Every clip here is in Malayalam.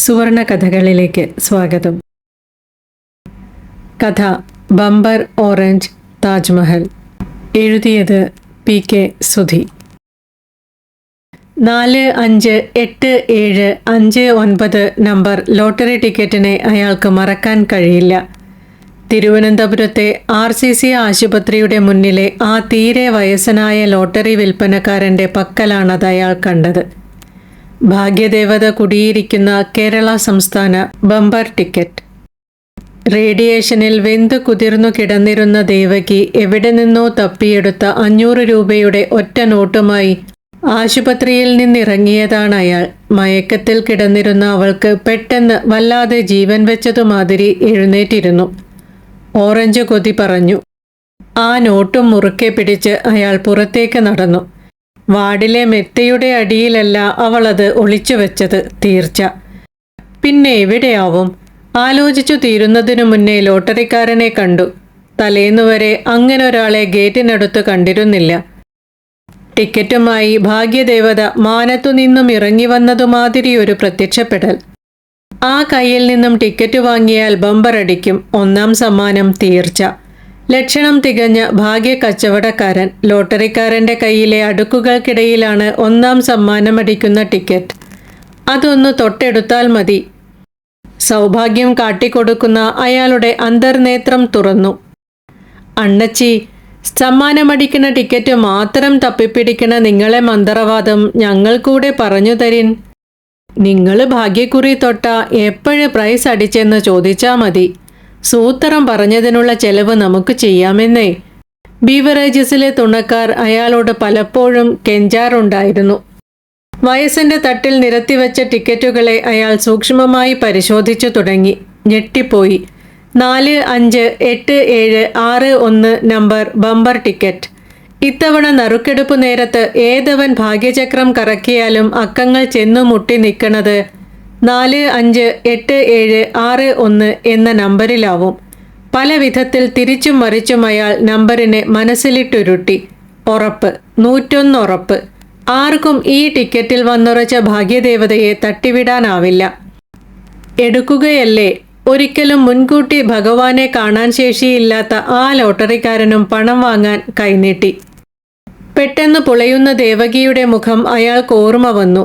സുവർണ കഥകളിലേക്ക് സ്വാഗതം. കഥ ബമ്പർ ഓറഞ്ച് താജ്മഹൽ. എഴുതിയത് PK സുധി. 4, 5, 8, 7, 5, 9 നമ്പർ ലോട്ടറി ടിക്കറ്റിനെ അയാൾക്ക് മറക്കാൻ കഴിയില്ല. തിരുവനന്തപുരത്തെ RCC ആശുപത്രിയുടെ മുന്നിലെ ആ തീരെ വയസ്സനായ ലോട്ടറി വിൽപ്പനക്കാരൻ്റെ പക്കലാണത് അയാൾ കണ്ടത്. ഭാഗ്യദേവത കുടിയിരിക്കുന്ന കേരള സംസ്ഥാന ബമ്പർ ടിക്കറ്റ്. റേഡിയേഷനിൽ വെന്തു കുതിർന്നു കിടന്നിരുന്ന ദേവകി എവിടെ നിന്നോ തപ്പിയെടുത്ത 500 രൂപയുടെ ഒറ്റ നോട്ടുമായി ആശുപത്രിയിൽ നിന്നിറങ്ങിയതാണ് അയാൾ. മയക്കത്തിൽ കിടന്നിരുന്ന അവൾക്ക് പെട്ടെന്ന് വല്ലാതെ ജീവൻ വെച്ചതുമാതിരി എഴുന്നേറ്റിരുന്നു. ഓറഞ്ച് കൊതി പറഞ്ഞു. ആ നോട്ടും മുറുക്കെ പിടിച്ച് അയാൾ പുറത്തേക്ക് നടന്നു. വാർഡിലെ മെത്തയുടെ അടിയിലല്ല അവളത് ഒളിച്ചു വെച്ചത്, തീർച്ച. പിന്നെ എവിടെയാവും? ആലോചിച്ചു തീരുന്നതിനു മുന്നേ ലോട്ടറിക്കാരനെ കണ്ടു. തലേന്നുവരെ അങ്ങനെ ഒരാളെ ഗേറ്റിനടുത്ത് കണ്ടിരുന്നില്ല. ടിക്കറ്റുമായി ഭാഗ്യദേവത മാനത്തു നിന്നും ഇറങ്ങി വന്നതുമാതിരി ഒരു പ്രത്യക്ഷപ്പെടൽ. ആ കയ്യിൽ നിന്നും ടിക്കറ്റ് വാങ്ങിയാൽ ബമ്പറടിക്കും, 1ാം സമ്മാനം തീർച്ച. ലക്ഷണം തികഞ്ഞ ഭാഗ്യ കച്ചവടക്കാരൻ. ലോട്ടറിക്കാരൻ്റെ കയ്യിലെ അടുക്കുകൾക്കിടയിലാണ് 1ാം സമ്മാനമടിക്കുന്ന ടിക്കറ്റ്. അതൊന്ന് തൊട്ടെടുത്താൽ മതി. സൗഭാഗ്യം കാട്ടിക്കൊടുക്കുന്ന അയാളുടെ അന്തർനേത്രം തുറന്നു. അണ്ണച്ചി, സമ്മാനമടിക്കുന്ന ടിക്കറ്റ് മാത്രം തപ്പിപ്പിടിക്കണ നിങ്ങളെ മന്ത്രവാദം ഞങ്ങൾ കൂടെ പറഞ്ഞു തരിൻ. നിങ്ങൾ ഭാഗ്യക്കുറി തൊട്ട എപ്പോഴ് പ്രൈസ് അടിച്ചെന്ന് ചോദിച്ചാൽ മതി. സൂത്രം പറഞ്ഞതിനുള്ള ചെലവ് നമുക്ക് ചെയ്യാമെന്നേ. ബീവറേജസിലെ തുണക്കാർ അയാളോട് പലപ്പോഴും കെഞ്ചാറുണ്ടായിരുന്നു. വയസ്സിൻ്റെ തട്ടിൽ നിരത്തിവെച്ച ടിക്കറ്റുകളെ അയാൾ സൂക്ഷ്മമായി പരിശോധിച്ചു തുടങ്ങി. ഞെട്ടിപ്പോയി. 4, 5, 8, 7, 6, 1 നമ്പർ ബമ്പർ ടിക്കറ്റ്. ഇത്തവണ നറുക്കെടുപ്പ് നേരത്ത് ഏതവൻ ഭാഗ്യചക്രം കറക്കിയാലും അക്കങ്ങൾ ചെന്നു മുട്ടി നിൽക്കണത് 4, 5, 8, 7, 6, 1 എന്ന നമ്പറിലാവും. പല വിധത്തിൽ തിരിച്ചും മറിച്ചും അയാൾ നമ്പറിനെ മനസ്സിലിട്ടുരുട്ടി. ഉറപ്പ്, 101 ഉറപ്പ്. ആർക്കും ഈ ടിക്കറ്റിൽ വന്നുറച്ച ഭാഗ്യദേവതയെ തട്ടിവിടാനാവില്ല. എടുക്കുകയല്ലേ. ഒരിക്കലും മുൻകൂട്ടി ഭഗവാനെ കാണാൻ ശേഷിയില്ലാത്ത ആ ലോട്ടറിക്കാരനും പണം വാങ്ങാൻ കൈനീട്ടി. പെട്ടെന്ന് പുളയുന്ന ദേവകിയുടെ മുഖം അയാൾക്ക് ഓർമ്മ വന്നു.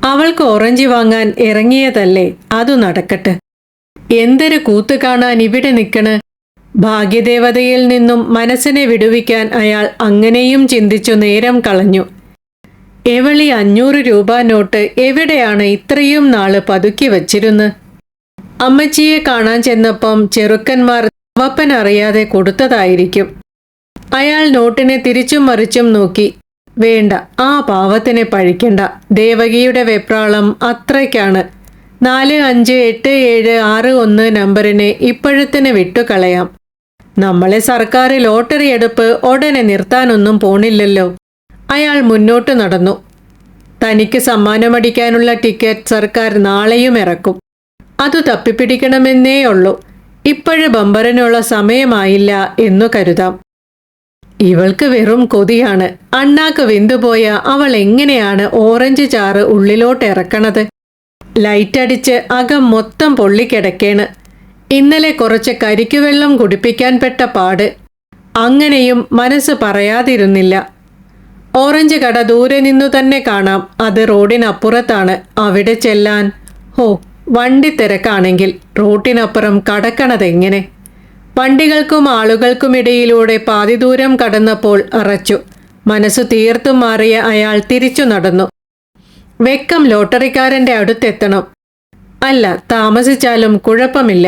അവൾക്ക് ഓറഞ്ച് വാങ്ങാൻ ഇറങ്ങിയതല്ലേ, അതു നടക്കട്ടെ. എന്തൊരു കൂത്ത് കാണാൻ ഇവിടെ നിൽക്കണ്. ഭാഗ്യദേവതയിൽ നിന്നും മനസ്സിനെ വിടുവിക്കാൻ അയാൾ അങ്ങനെയും ചിന്തിച്ചു നേരം കളഞ്ഞു. എവളി 500 രൂപ നോട്ട് എവിടെയാണ് ഇത്രയും നാള് പതുക്കി വച്ചിരുന്ന്? അമ്മച്ചിയെ കാണാൻ ചെന്നപ്പം ചെറുക്കന്മാർ അവപ്പനറിയാതെ കൊടുത്തതായിരിക്കും. അയാൾ നോട്ടിനെ തിരിച്ചും മറിച്ചും നോക്കി. വേണ്ട, ആ പാവത്തിനെ പഴിക്കണ്ട. ദേവകിയുടെ വെപ്രാളം അത്രയ്ക്കാണ്. 4, 5, 8, 7, 6, 1 നമ്പറിനെ ഇപ്പോഴത്തിന് വിട്ടുകളയാം. നമ്മളെ സർക്കാർ ലോട്ടറി എടുപ്പ് ഉടനെ നിർത്താനൊന്നും പോണില്ലല്ലോ. അയാൾ മുന്നോട്ട് നടന്നു. തനിക്ക് സമ്മാനമടിക്കാനുള്ള ടിക്കറ്റ് സർക്കാർ നാളെയും ഇറക്കും. അതു തപ്പിപ്പിടിക്കണമെന്നേ ഉള്ളൂ. ഇപ്പോഴ് ബമ്പറിനുള്ള സമയമായില്ല എന്നു കരുതാം. ഇവൾക്ക് വെറും കൊതിയാണ്. അണ്ണാക്ക് വെന്തുപോയ അവൾ എങ്ങനെയാണ് ഓറഞ്ച് ചാറ് ഉള്ളിലോട്ട് ഇറക്കണത്? ലൈറ്റടിച്ച് അകം മൊത്തം പൊള്ളിക്കിടക്കേണ്. ഇന്നലെ കുറച്ച് കരിക്കുവെള്ളം കുടിപ്പിക്കാൻ പെട്ട പാട്. അങ്ങനെയും മനസ്സ് പറയാതിരുന്നില്ല. ഓറഞ്ച് കട ദൂരെ നിന്നു തന്നെ കാണാം. അത് റോഡിനപ്പുറത്താണ്. അവിടെ ചെല്ലാൻ വണ്ടി തിരക്കാണെങ്കിൽ റോട്ടിനപ്പുറം കടക്കണതെങ്ങനെ? വണ്ടികൾക്കും ആളുകൾക്കുമിടയിലൂടെ പാതി ദൂരം കടന്നപ്പോൾ അറച്ചു. മനസ്സു തീർത്തും മാറിയ അയാൾ തിരിച്ചു നടന്നു. വെക്കം ലോട്ടറിക്കാരൻ്റെ അടുത്തെത്തണം. അല്ല, താമസിച്ചാലും കുഴപ്പമില്ല.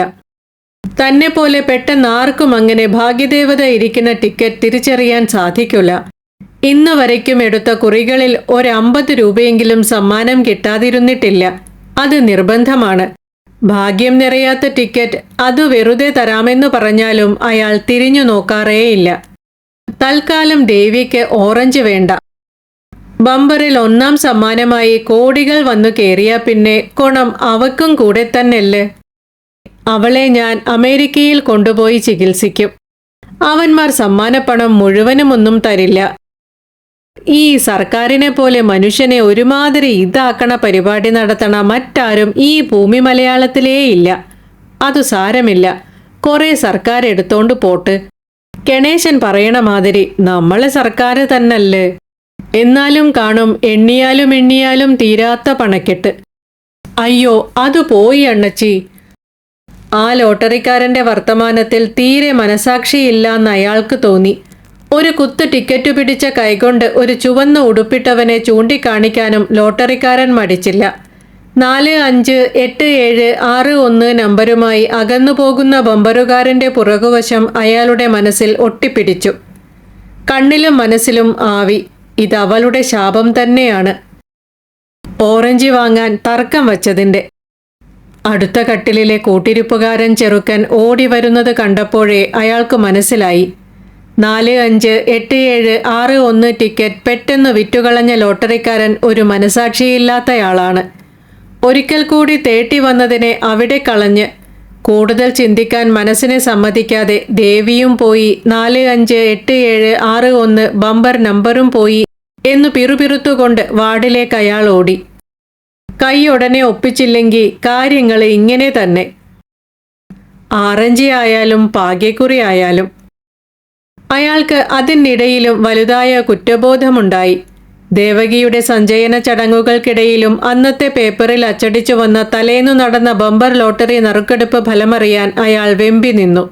തന്നെ പോലെ പെട്ടെന്ന് ആർക്കും അങ്ങനെ ഭാഗ്യദേവത ഇരിക്കുന്ന ടിക്കറ്റ് തിരിച്ചറിയാൻ സാധിക്കില്ല. ഇന്നു വരയ്ക്കും എടുത്ത കുറികളിൽ 50 രൂപയെങ്കിലും സമ്മാനം കിട്ടാതിരുന്നിട്ടില്ല. അത് നിർബന്ധമാണ്. ഭാഗ്യം നിറയാത്ത ടിക്കറ്റ് അത് വെറുതെ തരാമെന്നു പറഞ്ഞാലും അയാൾ തിരിഞ്ഞു നോക്കാറേയില്ല. തൽക്കാലം ദേവിക്ക് ഓറഞ്ച് വേണ്ട. ബമ്പറിൽ 1ാം സമ്മാനമായി കോടികൾ വന്നു കയറിയ പിന്നെ കൊണം അവക്കും കൂടെ തന്നെയല്ലേ. അവളെ ഞാൻ അമേരിക്കയിൽ കൊണ്ടുപോയി ചികിത്സിക്കും. അവന്മാർ സമ്മാനപ്പണം മുഴുവനുമൊന്നും തരില്ല. ഈ സർക്കാരിനെ പോലെ മനുഷ്യനെ ഒരുമാതിരി ഇതാക്കണ പരിപാടി നടത്തണ മറ്റാരും ഈ ഭൂമി മലയാളത്തിലേ ഇല്ല. അതു സാരമില്ല, കുറെ സർക്കാർ എടുത്തോണ്ട് പോട്ട്. ഗണേശൻ പറയണ മാതിരി നമ്മളെ സർക്കാർ തന്നല്ലേ. എന്നാലും കാണും എണ്ണിയാലും എണ്ണിയാലും തീരാത്ത പണക്കെട്ട്. അയ്യോ, അത് പോയി അണ്ണച്ചി. ആ ലോട്ടറിക്കാരന്റെ വർത്തമാനത്തിൽ തീരെ മനസാക്ഷിയില്ലാന്ന് അയാൾക്ക് തോന്നി. ഒരു കുത്ത് ടിക്കറ്റ് പിടിച്ച കൈകൊണ്ട് ഒരു ചുവന്ന ഉടുപ്പിട്ടവനെ ചൂണ്ടിക്കാണിക്കാനും ലോട്ടറിക്കാരൻ മടിച്ചില്ല. 4, 5, 8, 7, 6, 1 നമ്പരുമായി അകന്നുപോകുന്ന ബമ്പറുകാരന്റെ പുറകുവശം അയാളുടെ മനസ്സിൽ ഒട്ടിപ്പിടിച്ചു. കണ്ണിലും മനസ്സിലും ആവി. ഇതവളുടെ ശാപം തന്നെയാണ്. ഓറഞ്ച് വാങ്ങാൻ തർക്കം വച്ചതിൻ്റെ. അടുത്ത കട്ടിലിലെ കൂട്ടിരിപ്പുകാരൻ ചെറുക്കൻ ഓടി വരുന്നത് കണ്ടപ്പോഴേ അയാൾക്ക് മനസ്സിലായി. 4, 5, 8, 7, 6, 1 ടിക്കറ്റ് പെട്ടെന്ന് വിറ്റുകളഞ്ഞ ലോട്ടറിക്കാരൻ ഒരു മനസാക്ഷിയില്ലാത്തയാളാണ്. ഒരിക്കൽ കൂടി തേട്ടി വന്നതിനെ അവിടെ കളഞ്ഞ് കൂടുതൽ ചിന്തിക്കാൻ മനസ്സിനെ സമ്മതിക്കാതെ ദേവിയും പോയി, 4, 5, 8, 7, 6, 1 ബമ്പർ നമ്പറും പോയി എന്നു പിറുപിറുത്തുകൊണ്ട് വാർഡിലേക്ക് അയാൾ ഓടി. കൈ ഉടനെ ഒപ്പിച്ചില്ലെങ്കിൽ കാര്യങ്ങൾ ഇങ്ങനെ തന്നെ. ആറഞ്ചി ആയാലും ഭാഗ്യക്കുറി ആയാലും. അയാൾക്ക് അതിനിടയിലും വലുതായ കുറ്റബോധമുണ്ടായി. ദേവകിയുടെ സഞ്ചയന ചടങ്ങുകൾക്കിടയിലും അന്നത്തെ പേപ്പറിൽ അച്ചടിച്ചു വന്ന തലേന്നു നടന്ന ബമ്പർ ലോട്ടറി നറുക്കെടുപ്പ് ഫലമറിയാൻ അയാൾ വെമ്പി നിന്നു.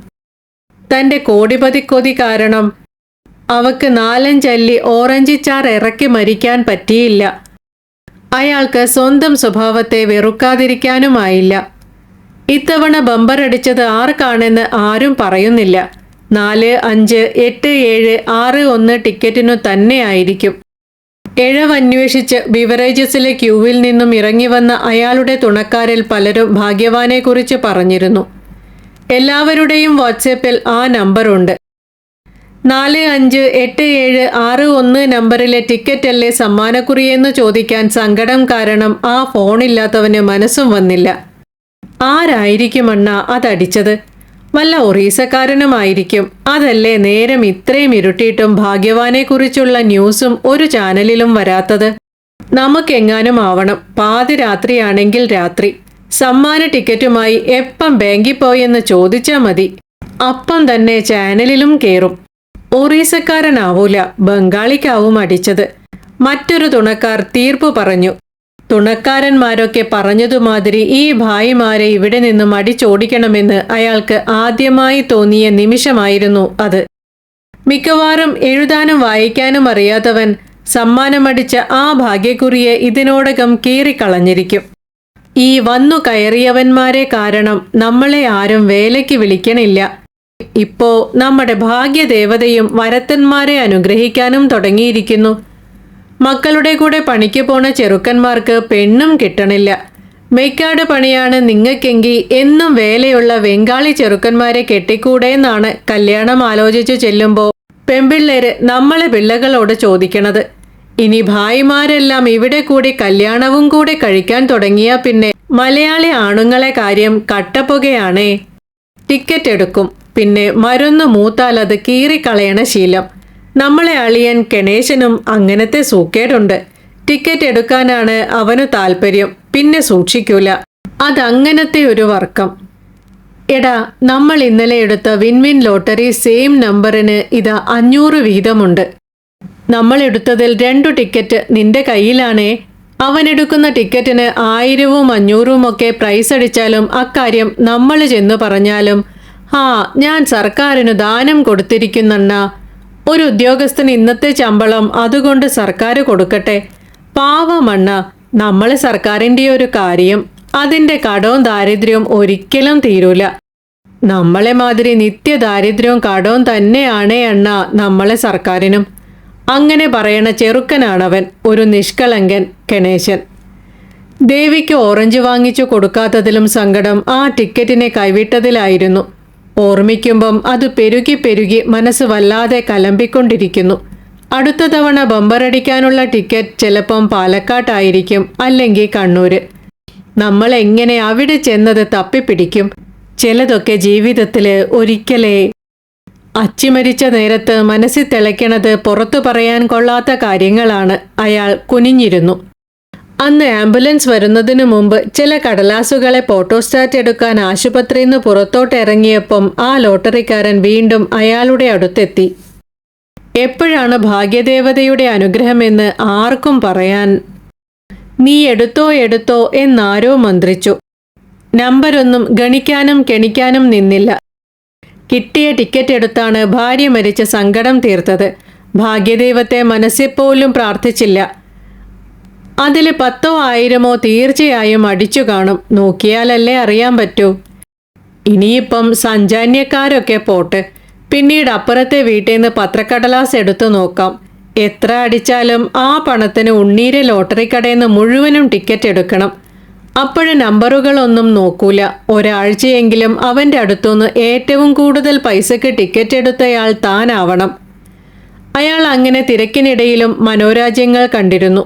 തന്റെ കോടിപതിക്കൊതി കാരണം അവക്ക് 4-5 അല്ലി ഓറഞ്ചിച്ചാർ ഇറക്കി മരിക്കാൻ പറ്റിയില്ല. അയാൾക്ക് സ്വന്തം സ്വഭാവത്തെ വെറുക്കാതിരിക്കാനുമായില്ല. ഇത്തവണ ബമ്പർ അടിച്ചത് ആർക്കാണെന്ന് ആരും പറയുന്നില്ല. 4, 5, 8, 7, 6, 1 ടിക്കറ്റിനു തന്നെയായിരിക്കും. എഴവന്വേഷിച്ച് ബിവറേജസിലെ ക്യൂവിൽ നിന്നും ഇറങ്ങി വന്ന അയാളുടെ തുണക്കാരിൽ പലരും ഭാഗ്യവാനെക്കുറിച്ച് പറഞ്ഞിരുന്നു. എല്ലാവരുടെയും വാട്സാപ്പിൽ ആ നമ്പറുണ്ട്. 4, 5, 8, 7, 6, 1 നമ്പറിലെ ടിക്കറ്റല്ലേ സമ്മാനക്കുറിയെന്ന് ചോദിക്കാൻ സങ്കടം കാരണം ആ ഫോണില്ലാത്തവന് മനസ്സും വന്നില്ല. ആരായിരിക്കും അണ്ണാ അതടിച്ചത്? വല്ല ഒറീസക്കാരനുമായിരിക്കും. അതല്ലേ നേരം ഇത്രയും ഇരുട്ടിയിട്ടും ഭാഗ്യവാനെക്കുറിച്ചുള്ള ന്യൂസും ഒരു ചാനലിലും വരാത്തത്. നമുക്കെങ്ങാനും ആവണം. പാതിരാത്രിയാണെങ്കിൽ രാത്രി. സമ്മാന ടിക്കറ്റുമായി എപ്പം ബാങ്കിൽ പോയെന്ന് ചോദിച്ചാൽ മതി. അപ്പം തന്നെ ചാനലിലും കേറും. ഒറീസക്കാരനാവൂല, ബംഗാളിക്കാവും അടിച്ചത്. മറ്റൊരു തുണക്കാർ തീർപ്പു പറഞ്ഞു. തുണക്കാരന്മാരൊക്കെ പറഞ്ഞതുമാതിരി ഈ ഭായിമാരെ ഇവിടെ നിന്നും അടിച്ചോടിക്കണമെന്ന് അയാൾക്ക് ആദ്യമായി തോന്നിയ നിമിഷമായിരുന്നു അത്. മിക്കവാറും എഴുതാനും വായിക്കാനും അറിയാത്തവൻ സമ്മാനമടിച്ച ആ ഭാഗ്യക്കുറിയെ ഇതിനോടകം കീറിക്കളഞ്ഞിരിക്കും. ഈ വന്നു കയറിയവന്മാരെ കാരണം നമ്മളെ ആരും വേലയ്ക്ക് വിളിക്കണില്ല. ഇപ്പോ നമ്മുടെ ഭാഗ്യദേവതയും വരത്തന്മാരെ അനുഗ്രഹിക്കാനും തുടങ്ങിയിരിക്കുന്നു. മക്കളുടെ കൂടെ പണിക്ക് പോണ ചെറുക്കന്മാർക്ക് പെണ്ണും കിട്ടണില്ല. മെയ്ക്കാട് പണിയാണ് നിങ്ങൾക്കെങ്കിൽ എന്നും വേലയുള്ള ബംഗാളി ചെറുക്കന്മാരെ കെട്ടിക്കൂടെന്നാണ് കല്യാണം ആലോചിച്ചു ചെല്ലുമ്പോൾ പെൺപിള്ളേര് നമ്മളെ പിള്ളകളോട് ചോദിക്കണത്. ഇനി ഭായിമാരെല്ലാം ഇവിടെ കൂടി കല്യാണവും കൂടെ കഴിക്കാൻ തുടങ്ങിയാൽ പിന്നെ മലയാളി ആണുങ്ങളെ കാര്യം കട്ടപ്പുകയാണേ. ടിക്കറ്റ് എടുക്കും, പിന്നെ മരുന്ന് മൂത്താൽ അത് കീറിക്കളയണ ശീലം. നമ്മളെ അളിയൻ ഗണേശനും അങ്ങനത്തെ സൂക്കേടുണ്ട്. ടിക്കറ്റ് എടുക്കാനാണ് അവനു താല്പര്യം, പിന്നെ സൂക്ഷിക്കൂല. അതങ്ങനത്തെ ഒരു വർക്കം. എടാ, നമ്മൾ ഇന്നലെ എടുത്ത വിൻവിൻ ലോട്ടറി സെയിം നമ്പറിന് ഇതാ 500 വീതമുണ്ട്. നമ്മൾ എടുത്തതിൽ 2 ടിക്കറ്റ് നിന്റെ കയ്യിലാണേ. അവനെടുക്കുന്ന ടിക്കറ്റിന് 1000ഉം 500ഉം ഒക്കെ പ്രൈസ് അടിച്ചാലും അക്കാര്യം നമ്മൾ ചെന്നു പറഞ്ഞാലും ഞാൻ സർക്കാരിന് ദാനം കൊടുത്തിരിക്കുന്നെണ്ണ. ഒരു ഉദ്യോഗസ്ഥന് ഇന്നത്തെ ശമ്പളം അതുകൊണ്ട് സർക്കാർ കൊടുക്കട്ടെ. പാവമണ്ണ, നമ്മളെ സർക്കാരിൻ്റെ ഒരു കാര്യം. അതിൻ്റെ കടവും ദാരിദ്ര്യവും ഒരിക്കലും തീരൂല. നമ്മളെ മാതിരി നിത്യദാരിദ്ര്യവും കടവും തന്നെയാണേ അണ്ണ നമ്മളെ സർക്കാരിനും. അങ്ങനെ പറയണ ചെറുക്കനാണവൻ, ഒരു നിഷ്കളങ്കൻ ഗണേശൻ. ദേവിക്ക് ഓറഞ്ച് വാങ്ങിച്ചു കൊടുക്കാത്തതിലും സങ്കടം ആ ടിക്കറ്റിനെ കൈവിട്ടതിലായിരുന്നു. ഓർമ്മിക്കുമ്പം അത് പെരുകി പെരുകി മനസ്സ് വല്ലാതെ കലമ്പിക്കൊണ്ടിരിക്കുന്നു. അടുത്ത തവണ ബമ്പറടിക്കാനുള്ള ടിക്കറ്റ് ചിലപ്പം പാലക്കാട്ടായിരിക്കും, അല്ലെങ്കിൽ കണ്ണൂര്. നമ്മൾ എങ്ങനെ അവിടെ ചെന്നത് തപ്പിപ്പിടിക്കും? ചിലതൊക്കെ ജീവിതത്തിൽ ഒരിക്കലേ. അച്ചി മരിച്ച നേരത്ത് മനസ്സിൽ തിളയ്ക്കണത് പുറത്തു പറയാൻ കൊള്ളാത്ത കാര്യങ്ങളാണ്. അയാൾ കുനിഞ്ഞിരുന്നു. അന്ന് ആംബുലൻസ് വരുന്നതിനു മുമ്പ് ചില കടലാസുകളെ ഫോട്ടോസ്റ്റാറ്റ് എടുക്കാൻ ആശുപത്രിയിൽ നിന്ന് പുറത്തോട്ട് ഇറങ്ങിയപ്പം ആ ലോട്ടറിക്കാരൻ വീണ്ടും അയാളുടെ അടുത്തെത്തി. എപ്പോഴാണ് ഭാഗ്യദേവതയുടെ അനുഗ്രഹമെന്ന് ആർക്കും പറയാൻ. നീ എടുത്തോ എടുത്തോ എന്നാരോ മന്ത്രിച്ചു. നമ്പരൊന്നും ഗണിക്കാനും കെണിക്കാനും നിന്നില്ല. കിട്ടിയ ടിക്കറ്റ് എടുത്താണ് ഭാര്യ മരിച്ച സങ്കടം തീർത്തത്. ഭാഗ്യദൈവത്തെ മനസ്സിൽ പോലും പ്രാർത്ഥിച്ചില്ല. അതിൽ 10,000 1000 തീർച്ചയായും അടിച്ചു കാണും. നോക്കിയാലല്ലേ അറിയാൻ പറ്റൂ. ഇനിയിപ്പം സഞ്ചാന്യക്കാരൊക്കെ പോട്ട്. പിന്നീട് അപ്പുറത്തെ വീട്ടിൽ നിന്ന് പത്രക്കടലാസ് എടുത്തു നോക്കാം. എത്ര അടിച്ചാലും ആ പണത്തിന് ഉണ്ണീരെ ലോട്ടറി കടയിൽ നിന്ന് മുഴുവനും ടിക്കറ്റ് എടുക്കണം. അപ്പോഴും നമ്പറുകളൊന്നും നോക്കൂല. ഒരാഴ്ചയെങ്കിലും അവൻ്റെ അടുത്തുനിന്ന് ഏറ്റവും കൂടുതൽ പൈസക്ക് ടിക്കറ്റ് എടുത്തയാൾ താനാവണം. അയാൾ അങ്ങനെ തിരക്കിനിടയിലും മനോരാജ്യങ്ങൾ കണ്ടിരുന്നു.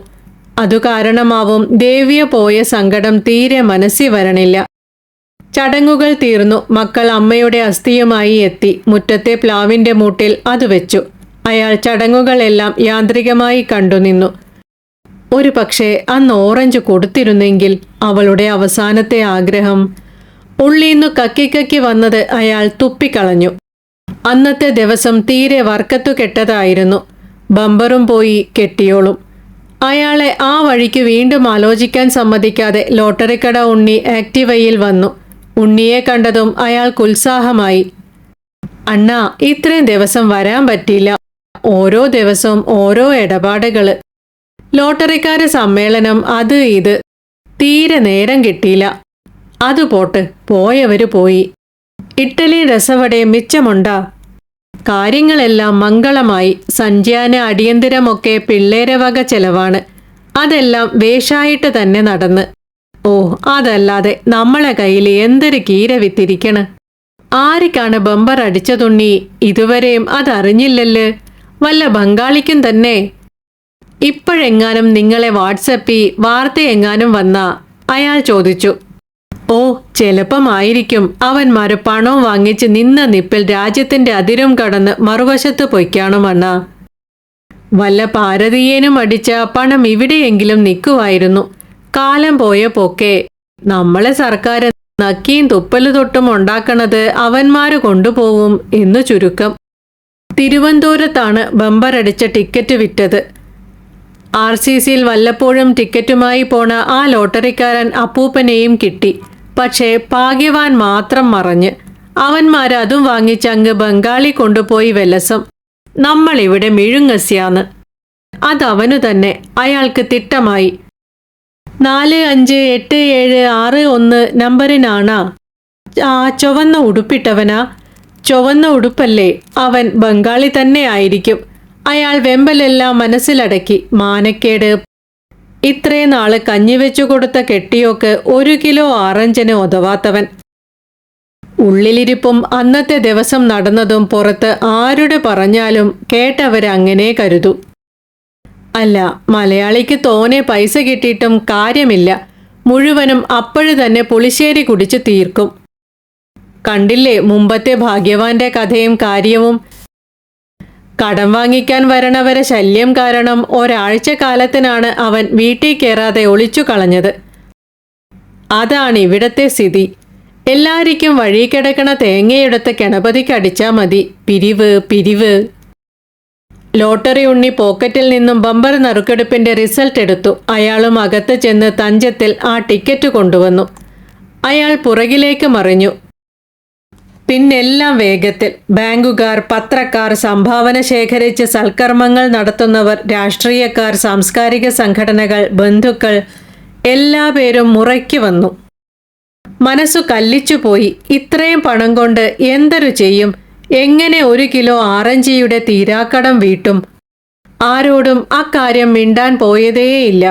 അതു കാരണമാവും ദേവിയ പോയ സങ്കടം തീരെ മനസ്സിൽ വരണില്ല. ചടങ്ങുകൾ തീർന്നു. മക്കൾ അമ്മയുടെ അസ്ഥിയുമായി എത്തി. മുറ്റത്തെ പ്ലാവിൻ്റെ മൂട്ടിൽ അത് വെച്ചു. അയാൾ ചടങ്ങുകളെല്ലാം യാന്ത്രികമായി കണ്ടുനിന്നു. ഒരു പക്ഷേ അന്ന് ഓറഞ്ച് കൊടുത്തിരുന്നെങ്കിൽ. അവളുടെ അവസാനത്തെ ആഗ്രഹം. ഉള്ളീന്നു കക്കി വന്നത് അയാൾ തുപ്പിക്കളഞ്ഞു. അന്നത്തെ ദിവസം തീരെ വർക്കത്തു കെട്ടതായിരുന്നു. ബമ്പറും പോയി, കെട്ടിയോളും. അയാളെ ആ വഴിക്ക് വീണ്ടും ആലോചിക്കാൻ സമ്മതിക്കാതെ ലോട്ടറിക്കട ഉണ്ണി ആക്റ്റീവയിൽ വന്നു. ഉണ്ണിയെ കണ്ടതും അയാൾക്ക് ഉത്സാഹമായി. അണ്ണാ, ഇത്രയും ദിവസം വരാൻ പറ്റിയില്ല. ഓരോ ദിവസവും ഓരോ ഇടപാടുകള്. ലോട്ടറിക്കാരെ സമ്മേളനം, അത് ഇത്. തീരെ നേരം കിട്ടിയില്ല. അത് പോട്ട്, പോയവര് പോയി. ഇഡ്ഡലി രസവടെ മിച്ചമുണ്ടാ? കാര്യങ്ങളെല്ലാം മംഗളമായി. സഞ്ച്യാന അടിയന്തിരമൊക്കെ പിള്ളേരെ വക ചെലവാണ്. അതെല്ലാം വേഷായിട്ട് തന്നെ നടന്ന്. ഓ, അതല്ലാതെ നമ്മളെ കയ്യിൽ എന്തൊരു കീര വിത്തിരിക്കണ്. ആരിക്കാണ് ബമ്പർ അടിച്ചതുണ്ണി? ഇതുവരെയും അതറിഞ്ഞില്ലല്ലോ. വല്ല ബംഗാളിക്കും തന്നെ. ഇപ്പോഴെങ്ങാനും നിങ്ങളെ വാട്സപ്പിൽ വാർത്തയെങ്ങാനും വന്നാ? അയാൾ ചോദിച്ചു. ഓ, ചിലപ്പമായിരിക്കും. അവന്മാര് പണവും വാങ്ങിച്ച് നിന്ന നിപ്പിൽ രാജ്യത്തിന്റെ അതിരും കടന്ന് മറുവശത്ത് പൊയ്ക്കാണുമണ്ണ. വല്ല ഭാരതീയനും അടിച്ച പണം ഇവിടെയെങ്കിലും നിൽക്കുമായിരുന്നു. കാലം പോയ പോക്കെ നമ്മളെ സർക്കാർ നക്കിയും തുപ്പല് തൊട്ടും ഉണ്ടാക്കണത് അവന്മാര് കൊണ്ടുപോകും എന്നു ചുരുക്കം. തിരുവനന്തപുരത്താണ് ബമ്പറടിച്ച ടിക്കറ്റ് വിറ്റത്. RCCയിൽ വല്ലപ്പോഴും ടിക്കറ്റുമായി പോണ ആ ലോട്ടറിക്കാരൻ അപ്പൂപ്പനെയും കിട്ടി. പക്ഷേ ഭാഗ്യവാൻ മാത്രം മറഞ്ഞ്. അവന്മാര് അതും വാങ്ങിച്ചങ്ങ് ബംഗാളി കൊണ്ടുപോയി വെലസം. നമ്മളിവിടെ മിഴുങ്ങസ്യാന്ന്. അതവനു തന്നെ. അയാൾക്ക് തിട്ടമായി. 458761 നമ്പറിനാണാ? ആ ചുവന്ന ഉടുപ്പിട്ടവനാ? ചുവന്ന ഉടുപ്പല്ലേ? അവൻ ബംഗാളി തന്നെ ആയിരിക്കും. അയാൾ വെമ്പലെല്ലാം മനസ്സിലടക്കി. മാനക്കേട്. ഇത്രയും നാള് കഞ്ഞിവെച്ചു കൊടുത്ത കെട്ടിയോക്ക് 1 കിലോ ആറഞ്ചിന് ഒതവാത്തവൻ. ഉള്ളിലിരിപ്പും അന്നത്തെ ദിവസം നടന്നതും പുറത്ത് ആരുടെ പറഞ്ഞാലും കേട്ടവരങ്ങനെ കരുതൂ. അല്ല, മലയാളിക്ക് തോനെ പൈസ കിട്ടിയിട്ടും കാര്യമില്ല. മുഴുവനും അപ്പോഴു തന്നെ പുളിശ്ശേരി കുടിച്ച് തീർക്കും. കണ്ടില്ലേ മുമ്പത്തെ ഭാഗ്യവാന്റെ കഥയും കാര്യവും. കടം വാങ്ങിക്കാൻ വരണവരെ ശല്യം കാരണം ഒരാഴ്ച കാലത്തിനാണ് അവൻ വീട്ടിൽ കയറാതെ ഒളിച്ചു കളഞ്ഞത്. അതാണ് ഇവിടത്തെ സ്ഥിതി. എല്ലാരിക്കും വഴി കിടക്കണ തേങ്ങയെടുത്ത് ഗണപതിക്കടിച്ചാ മതി. പിരിവ് പിരിവ്. ലോട്ടറി ഉണ്ണി പോക്കറ്റിൽ നിന്നും ബമ്പർ നറുക്കെടുപ്പിന്റെ റിസൾട്ട് എടുത്തു. അയാളും അകത്ത് ചെന്ന് തഞ്ചത്തിൽ ആ ടിക്കറ്റ് കൊണ്ടുവന്നു. അയാൾ പുറകിലേക്ക് മറിഞ്ഞു. പിന്നെല്ലാം വേഗത്തിൽ. ബാങ്കുകാർ, പത്രക്കാർ, സംഭാവന ശേഖരിച്ച് സൽക്കർമ്മങ്ങൾ നടത്തുന്നവർ, രാഷ്ട്രീയക്കാർ, സാംസ്കാരിക സംഘടനകൾ, ബന്ധുക്കൾ, എല്ലാ പേരും മുറയ്ക്ക് വന്നു. മനസ്സു കല്ലിച്ചുപോയി. ഇത്രയും പണം കൊണ്ട് എന്തൊരു ചെയ്യും? എങ്ങനെ 1 കിലോ ആറഞ്ചിയുടെ തീരാക്കടം വീട്ടും? ആരോടും അക്കാര്യം മിണ്ടാൻ പോയതേയില്ല.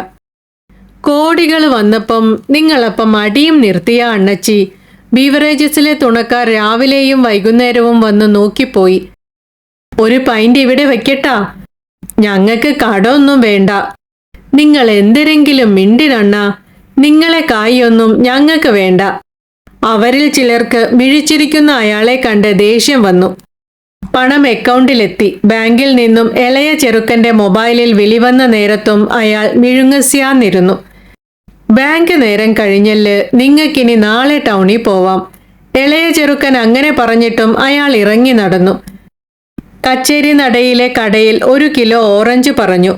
കോടികൾ വന്നപ്പം നിങ്ങളപ്പം അടിയും നിർത്തിയ അണ്ണച്ചി. ബീവറേജസിലെ തുണക്കാർ രാവിലെയും വൈകുന്നേരവും വന്ന് നോക്കിപ്പോയി. 1 പൈന്റ് ഇവിടെ വെക്കട്ടാ? ഞങ്ങൾക്ക് കടമൊന്നും വേണ്ട. നിങ്ങൾ എന്തെങ്കിലും മിണ്ടിനണ്ണ. നിങ്ങളെ കായൊന്നും ഞങ്ങൾക്ക് വേണ്ട. അവരിൽ ചിലർക്ക് മിഴിച്ചിരിക്കുന്ന അയാളെ കണ്ട് ദേഷ്യം വന്നു. പണം അക്കൗണ്ടിലെത്തി. ബാങ്കിൽ നിന്നും ഇളയ ചെറുക്കന്റെ മൊബൈലിൽ വിളി വന്ന നേരത്തും അയാൾ മിഴുങ്ങസ്യാന്നിരുന്നു. ബാങ്ക് നേരം കഴിഞ്ഞല്ല്, നിങ്ങൾക്കിനി നാളെ ടൗണിൽ പോവാം. ഇളയ ചെറുക്കൻ അങ്ങനെ പറഞ്ഞിട്ടും അയാൾ ഇറങ്ങി നടന്നു. കച്ചേരി നടയിലെ കടയിൽ 1 കിലോ ഓറഞ്ച് പറഞ്ഞു.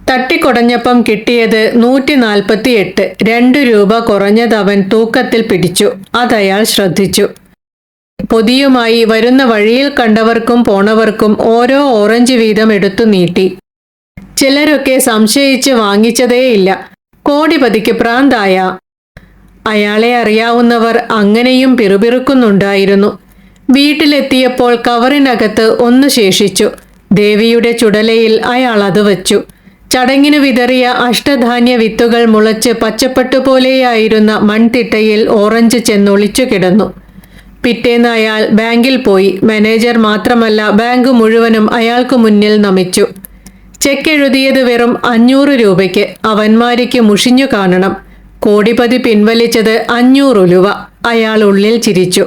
തട്ടിക്കൊടഞ്ഞപ്പം കിട്ടിയത് 148. 2 രൂപ കുറഞ്ഞതവൻ തൂക്കത്തിൽ പിടിച്ചു. അതയാൾ ശ്രദ്ധിച്ചു. പൊതിയുമായി വരുന്ന വഴിയിൽ കണ്ടവർക്കും പോണവർക്കും ഓരോ ഓറഞ്ച് വീതം എടുത്തു നീട്ടി. ചിലരൊക്കെ സംശയിച്ച് വാങ്ങിച്ചതേയില്ല. കോടിപതിക്ക് പ്രാന്തായ. അയാളെ അറിയാവുന്നവർ അങ്ങനെയും പിറുപിറുക്കുന്നുണ്ടായിരുന്നു. വീട്ടിലെത്തിയപ്പോൾ കവറിനകത്ത് ഒന്ന് ശേഷിച്ചു. ദേവിയുടെ ചുടലയിൽ അയാൾ അത് വച്ചു. ചടങ്ങിനു വിതറിയ അഷ്ടധാന്യ വിത്തുകൾ മുളച്ച് പച്ചപ്പട്ടുപോലെയായിരുന്ന മൺതിട്ടയിൽ ഓറഞ്ച് ചെന്നൊളിച്ചു കിടന്നു. പിറ്റേന്ന് അയാൾ ബാങ്കിൽ പോയി. മാനേജർ മാത്രമല്ല, ബാങ്ക് മുഴുവനും അയാൾക്ക് മുന്നിൽ നമിച്ചു. ചെക്ക് എഴുതിയത് വെറും 500 രൂപയ്ക്ക്. അവന്മാരിക്ക് മുഷിഞ്ഞു കാണണം. കോടിപതി പിൻവലിച്ചത് 500 രൂപ. അയാൾ ഉള്ളിൽ ചിരിച്ചു.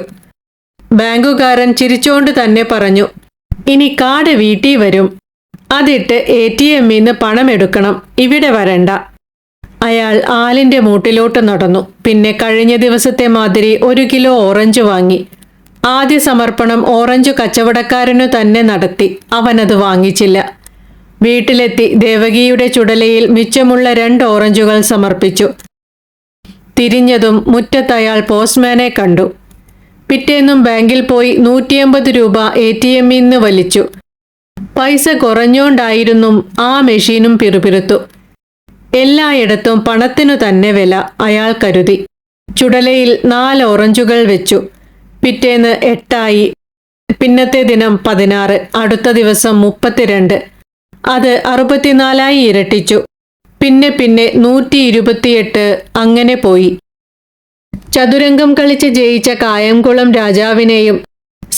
ബാങ്കുകാരൻ ചിരിച്ചോണ്ട് തന്നെ പറഞ്ഞു, ഇനി കാർഡ് വീട്ടിൽ വരും. അതിട്ട് ATM-ന്ന് പണം എടുക്കണം. ഇവിടെ വരണ്ട. അയാൾ ആലിന്റെ മൂട്ടിലോട്ട് നടന്നു. പിന്നെ കഴിഞ്ഞ ദിവസത്തെ മാതിരി 1 കിലോ ഓറഞ്ച് വാങ്ങി. ആദ്യ സമർപ്പണം ഓറഞ്ച് കച്ചവടക്കാരനു തന്നെ നടത്തി. അവനത് വാങ്ങിച്ചില്ല. വീട്ടിലെത്തി ദേവകിയുടെ ചുടലയിൽ മിച്ചമുള്ള 2 ഓറഞ്ചുകൾ സമർപ്പിച്ചു. തിരിഞ്ഞതും മുറ്റത്തയാൾ പോസ്റ്റ്മാനെ കണ്ടു. പിറ്റേന്നും ബാങ്കിൽ പോയി 150 രൂപ ATM-ന്ന് വലിച്ചു. പൈസ കുറഞ്ഞോണ്ടായിരുന്നു ആ മെഷീനും പിറുപിറുത്തു. എല്ലായിടത്തും പണത്തിനു തന്നെ വില, അയാൾ കരുതി. ചുടലയിൽ 4 ഓറഞ്ചുകൾ വെച്ചു. പിറ്റേന്ന് 8 പിന്നത്തെ ദിനം 16, അടുത്ത ദിവസം 32. അത് 64 ഇരട്ടിച്ചു. പിന്നെ 128. അങ്ങനെ പോയി. ചതുരംഗം കളിച്ച് ജയിച്ച കായംകുളം രാജാവിനെയും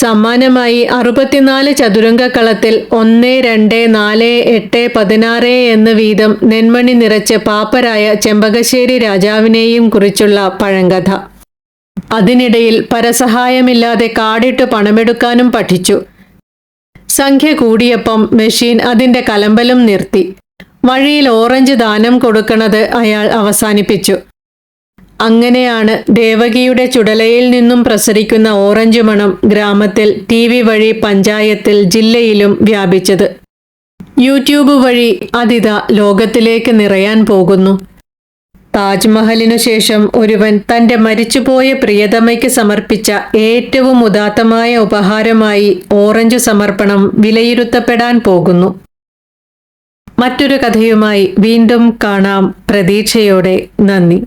സമ്മാനമായി 64 ചതുരംഗക്കളത്തിൽ 1, 2, 4, 8, 16 എന്ന് വീതം നെന്മണി നിറച്ച് പാപ്പരായ ചെമ്പകശ്ശേരി രാജാവിനെയും കുറിച്ചുള്ള പഴങ്കഥ. അതിനിടയിൽ പരസഹായമില്ലാതെ കാടിട്ട് പണമെടുക്കാനും പഠിച്ചു. സംഖ്യ കൂടിയപ്പം മെഷീൻ അതിന്റെ കലമ്പലും നിർത്തി. വഴിയിൽ ഓറഞ്ച് ദാനം കൊടുക്കണത് അയാൾ അവസാനിപ്പിച്ചു. അങ്ങനെയാണ് ദേവകിയുടെ ചുടലയിൽ നിന്നും പ്രസരിക്കുന്ന ഓറഞ്ച് മണം ഗ്രാമത്തിൽ, TV വഴി പഞ്ചായത്തിൽ, ജില്ലയിലും വ്യാപിച്ചത്. യൂട്യൂബ് വഴി അതിതാ ലോകത്തിലേക്ക് നിറയാൻ പോകുന്നു. താജ്മഹലിനു ശേഷം ഒരുവൻ തൻ്റെ മരിച്ചുപോയ പ്രിയതമയ്ക്ക് സമർപ്പിച്ച ഏറ്റവും ഉദാത്തമായ ഉപഹാരമായി ഓറഞ്ച് സമർപ്പണം വിലയിരുത്തപ്പെടാൻ പോകുന്നു. മറ്റൊരു കഥയുമായി വീണ്ടും കാണാം. പ്രതീക്ഷയോടെ. നന്ദി.